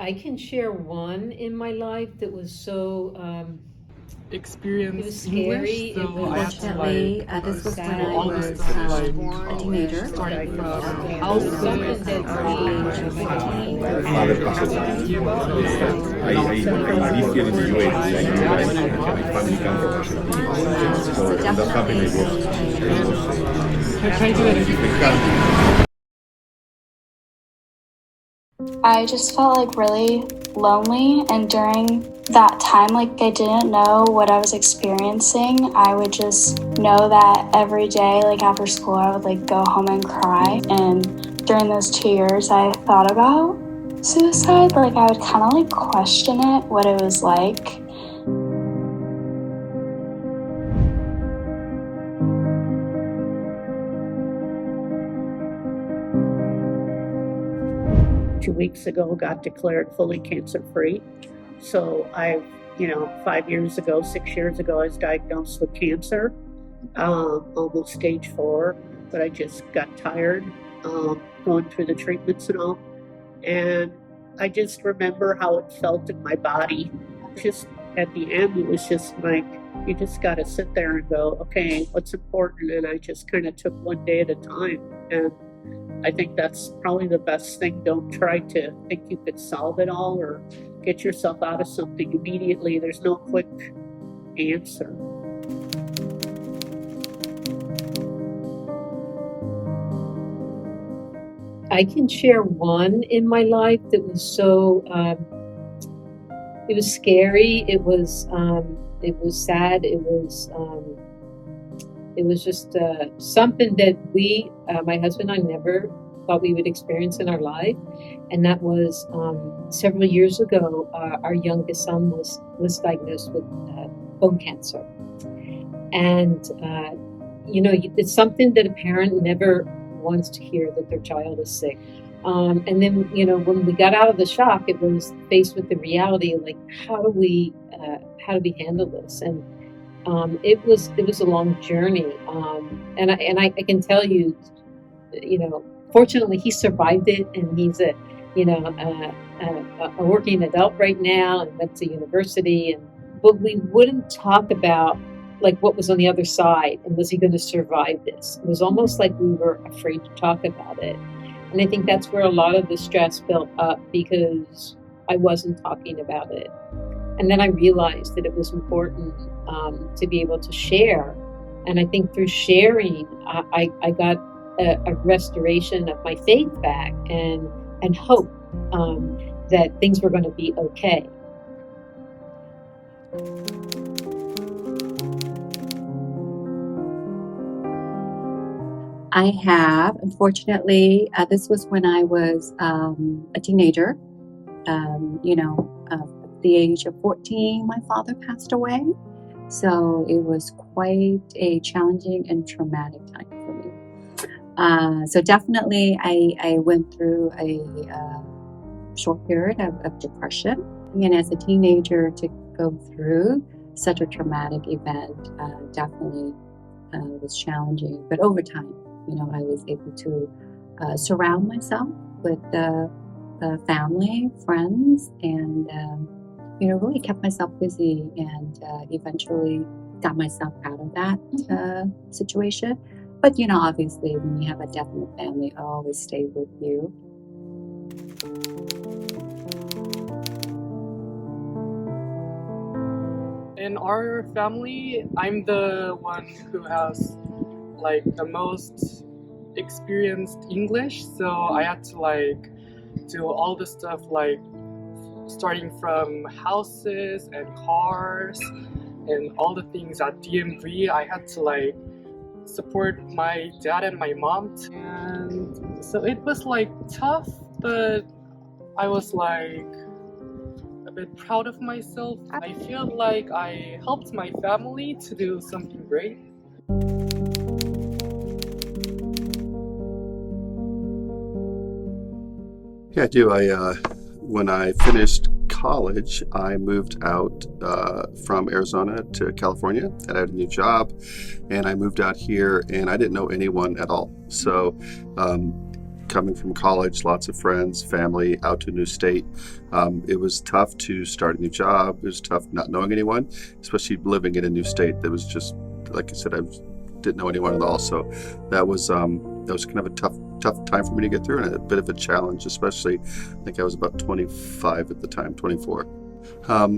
I can share one in my life that was so it was Experience English, scary. It so I had was to Unfortunately, this was when sad. I all this was stuff like a teenager. starting from It was houses something that At the age of 14, my and father I passed had to away. give up my So, Ahí support tiene my dad and my mom. family camper. so definitely Can I do it again? I just felt like really lonely, and during that time, like I didn't know what I was experiencing. I would just know that every day, like after school, I would like go home and cry. And during those 2 years, I thought about suicide. Like I would kind of like question it, what it was like. 2 weeks ago got declared fully cancer-free. So 5 years ago, 6 years ago, I was diagnosed with cancer, almost stage 4, but I just got tired going through the treatments and all. And I just remember how it felt in my body. Just at the end, it was just like, you just got to sit there and go, okay, what's important? And I just kind of took one day at a time. And I think that's probably the best thing. Don't try to think you could solve it all or get yourself out of something immediately. There's no quick answer. I can share one in my life that was so it was scary. It was sad. It was just something that we, my husband and I, never thought we would experience in our life, and that was several years ago. Our youngest son was diagnosed with bone cancer, and it's something that a parent never wants to hear, that their child is sick. And then, when we got out of the shock, it was faced with the reality, like, how do we handle this? And it was a long journey. And I can tell you, fortunately, he survived it, and he's a working adult right now, and went to university. But we wouldn't talk about like what was on the other side, and was he going to survive this? It was almost like we were afraid to talk about it. And I think that's where a lot of the stress built up, because I wasn't talking about it. And then I realized that it was important to be able to share. And I think through sharing, I got a restoration of my faith back, and hope that things were going to be okay. I have, unfortunately, this was when I was a teenager. At the age of 14, my father passed away. So it was quite a challenging and traumatic time for me. So definitely I went through a short period of depression. And as a teenager, to go through such a traumatic event definitely was challenging. But over time, I was able to surround myself with family, friends, and really kept myself busy, and eventually got myself out of that situation. But obviously, when you have a death in the family, it'll always stay with you. In our family, I'm the one who has like the most experienced English, so I had to like do all the stuff, like starting from houses and cars and all the things at DMV. I had to like support my dad and my mom, and so it was like tough, but I was like a bit proud of myself. I feel like I helped my family to do something great. Yeah, I do. When I finished college, I moved out from Arizona to California, and I had a new job, and I moved out here, and I didn't know anyone at all. So coming from college, lots of friends, family, out to a new state. It was tough to start a new job. It was tough not knowing anyone, especially living in a new state that was just, like I said, I didn't know anyone at all. So that was kind of a tough time for me to get through, and a bit of a challenge, especially I think I was about 25 at the time, 24.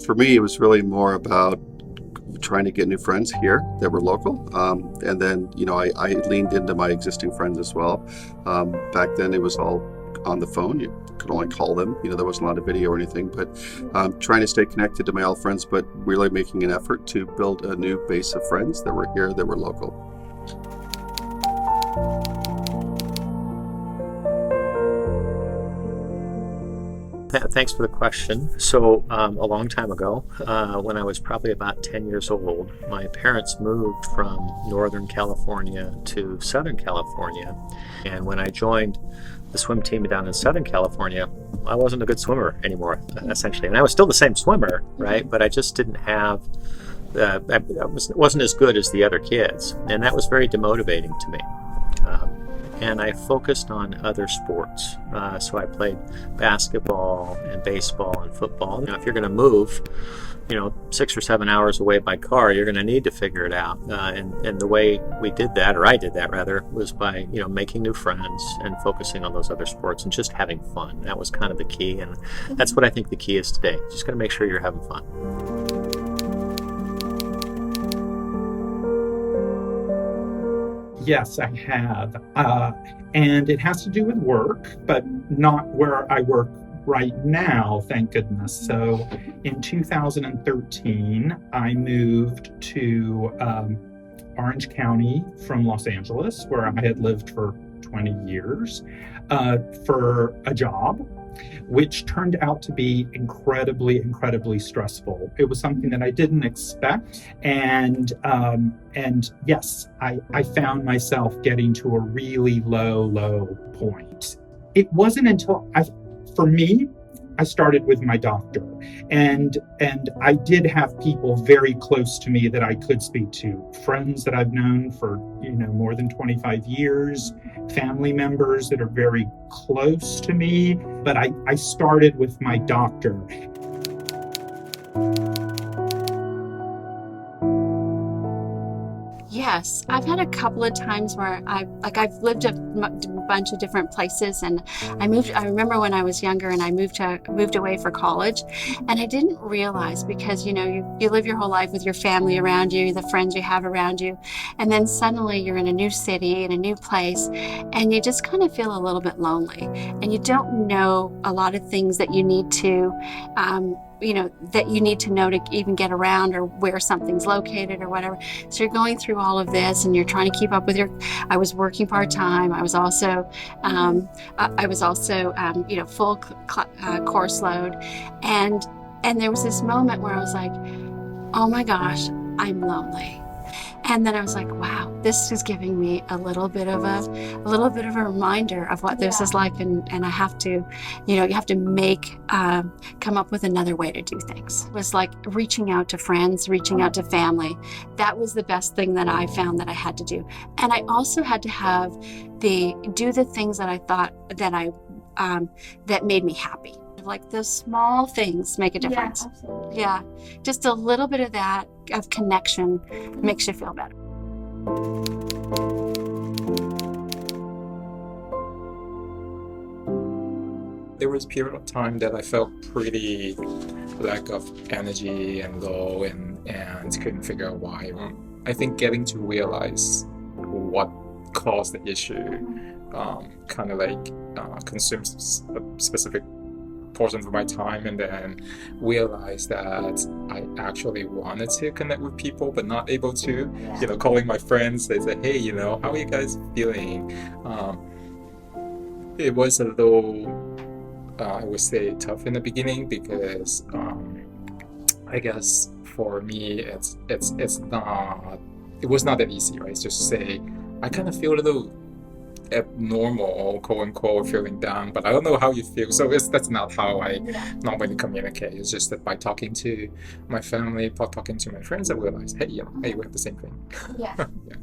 For me, it was really more about trying to get new friends here that were local, and then I leaned into my existing friends as well. Back then it was all on the phone. You could only call them, there wasn't a lot of video or anything, but trying to stay connected to my old friends, but really making an effort to build a new base of friends that were here, that were local. Thanks for the question. So a long time ago, when I was probably about 10 years old, my parents moved from Northern California to Southern California. And when I joined the swim team down in Southern California, I wasn't a good swimmer anymore, essentially. And I was still the same swimmer, right? But I just didn't have, I wasn't as good as the other kids. And that was very demotivating to me. And I focused on other sports. So I played basketball and baseball and football. If you're going to move, 6 or 7 hours away by car, you're going to need to figure it out. And the way we did that, or I did that rather, was by making new friends and focusing on those other sports and just having fun. That was kind of the key, and that's what I think the key is today. Just got to make sure you're having fun. Yes, I have. And it has to do with work, but not where I work right now, thank goodness. So in 2013, I moved to Orange County from Los Angeles, where I had lived for 20 years, for a job, which turned out to be incredibly stressful. It was something that I didn't expect. And yes, I found myself getting to a really low point. It wasn't until for me, I started with my doctor, and I did have people very close to me that I could speak to, friends that I've known for more than 25 years, family members that are very close to me, but I started with my doctor. Yes, I've had a couple of times where I've lived a bunch of different places, and I remember when I was younger and I moved away for college, and I didn't realize, because you live your whole life with your family around you, the friends you have around you, and then suddenly you're in a new city, in a new place, and you just kind of feel a little bit lonely, and you don't know a lot of things that you need to that you need to know to even get around, or where something's located or whatever. So you're going through all of this, and you're trying to keep up with I was working part-time. I was also full course load. And there was this moment where I was like, oh my gosh, I'm lonely. And then I was like, wow, this is giving me a little bit of a reminder of what this is like, and I have to, you have to come up with another way to do things. It was like reaching out to friends, reaching out to family. That was the best thing that I found that I had to do. And I also had to do the things that I thought that that made me happy. Like those small things make a difference. Yeah, absolutely. Yeah, just a little bit of that, of connection, makes you feel better. There was a period of time that I felt pretty lack of energy and low, and couldn't figure out why. I think getting to realize what caused the issue kind of consumes a specific portions of my time, and then realized that I actually wanted to connect with people but not able to. Calling my friends, they say, hey, how are you guys feeling? It was a little I would say tough in the beginning, because I guess for me it was not that easy, right? It's just say I kind of feel a little abnormal, quote unquote, feeling down, but I don't know how you feel. So that's not how I normally communicate. It's just that by talking to my family, by talking to my friends, I realized, hey, we have the same thing. Yeah. Yeah.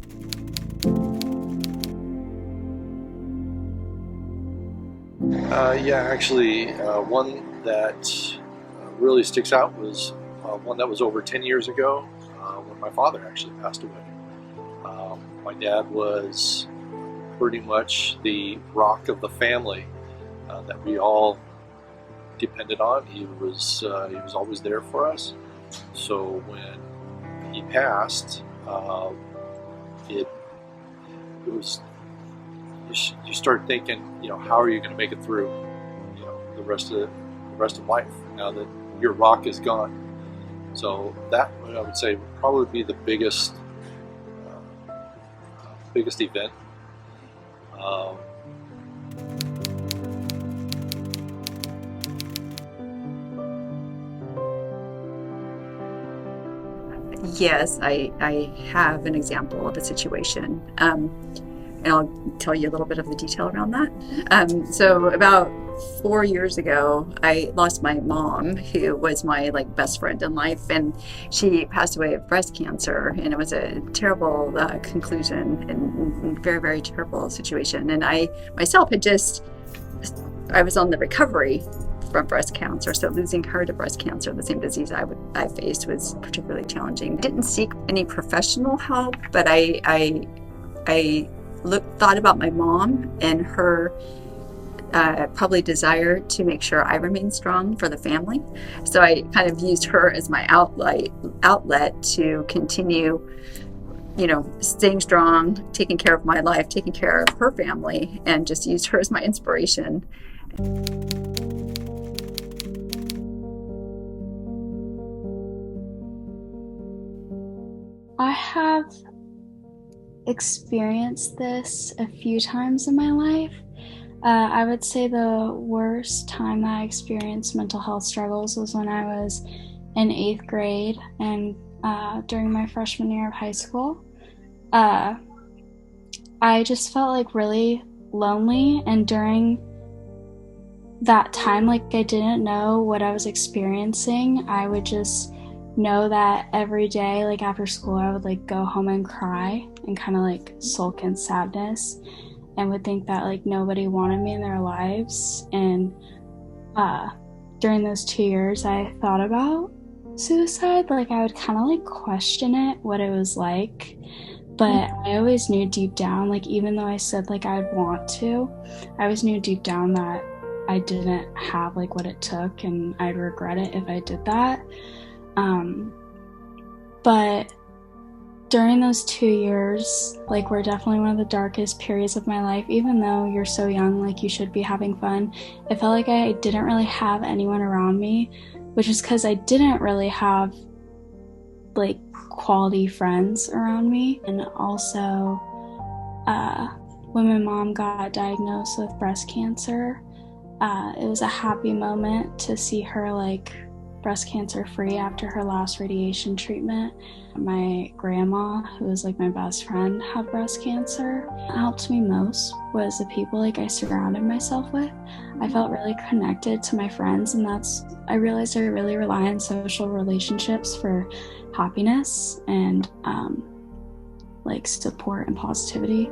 Actually, one that really sticks out was one that was over 10 years ago when my father actually passed away. My dad was pretty much the rock of the family that we all depended on. He was always there for us. So when he passed, it was, you start thinking, how are you going to make it through, the rest of life now that your rock is gone. So that, I would say, would probably be the biggest event. Yes, I have an example of a situation. And I'll tell you a little bit of the detail around that. So about 4 years ago, I lost my mom, who was my best friend in life, and she passed away of breast cancer, and it was a terrible conclusion and very, very terrible situation. And I myself I was on the recovery from breast cancer, so losing her to breast cancer, the same disease I faced, was particularly challenging. I didn't seek any professional help, but I thought about my mom and her probably desire to make sure I remain strong for the family. So I kind of used her as my outlet to continue, staying strong, taking care of my life, taking care of her family, and just used her as my inspiration. I have experienced this a few times in my life. I would say the worst time that I experienced mental health struggles was when I was in 8th grade and during my freshman year of high school. I just felt really lonely, and during that time, I didn't know what I was experiencing. I would just know that every day, after school, I would go home and cry and kind of sulk in sadness, and would think that nobody wanted me in their lives. And during those 2 years, I thought about suicide. I would kind of question it, what it was like, but I always knew deep down, even though I said I'd want to, I always knew deep down that I didn't have what it took, and I'd regret it if I did that. But during those 2 years, were definitely one of the darkest periods of my life. Even though you're so young, you should be having fun, it felt like I didn't really have anyone around me, which is because I didn't really have quality friends around me. And also, when my mom got diagnosed with breast cancer, it was a happy moment to see her breast cancer free after her last radiation treatment. My grandma, who was my best friend, had breast cancer. What helped me most was the people I surrounded myself with. I felt really connected to my friends, and I realized I really rely on social relationships for happiness and support and positivity.